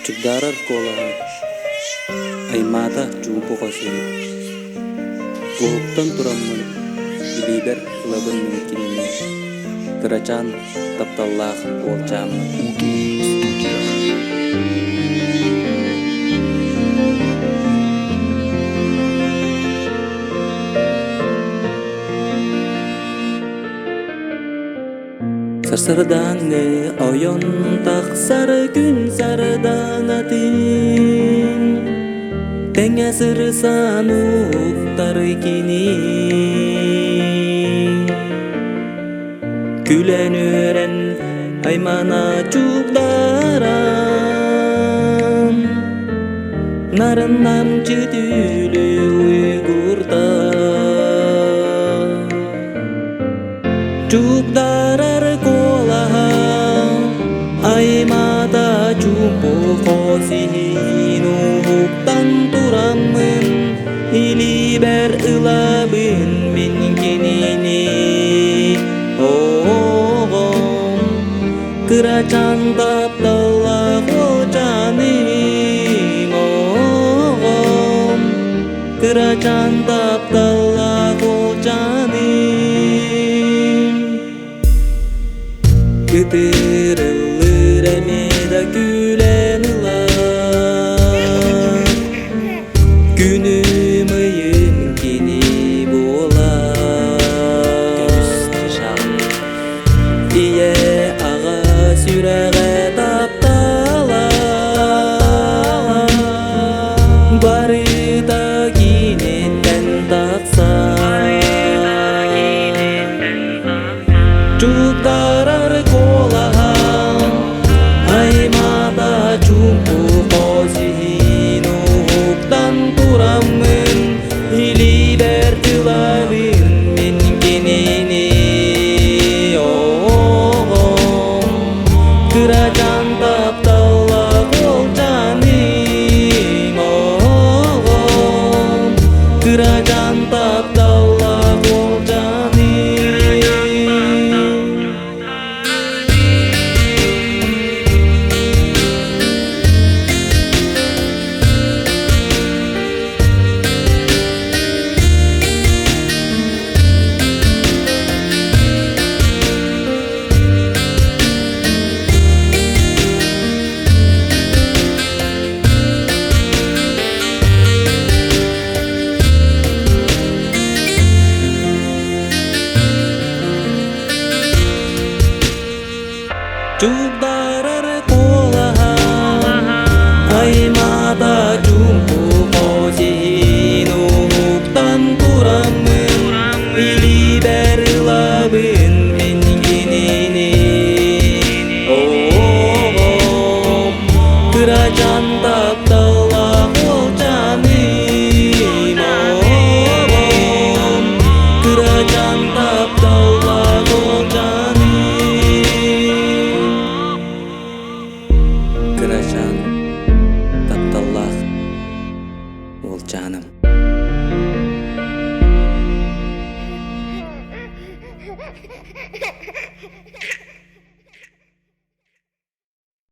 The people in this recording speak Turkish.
Cugdarar kola aymata cubu kosi guptan turamman iliber laban mungkinnya kerajaan taptallah olcam Sarsardange oyon tak sargun sardanatin Tengah sersanuk tarikini Gülen ören aymana cugdaran Narınam cüdülü Uygurda Cugdarar aymata jumbo kosihinu huktan turamın iliber ılabın min kinini oğum kerajaan taptallah ocanim oğum kerajaan taptallah ocanim Remeda gülen ılar Günümüyüm kini bolar Diye ağa sürege taptalar Barıda ginetten taksa Cugdarar kolahan aymata jumbo kosihinu huktan turamın iliber ılabın min kinini oğum kerajaan taptallah olcanim oğum kerajaan taptallah olcanim Cugdarar kolahan aymata jumbo kosihinu huktan turamın iliber ılabın min kinini oğum kerajaan taptallah olcanim oğum kerajaan taptallah olcanim kerajaan taptallah olcanim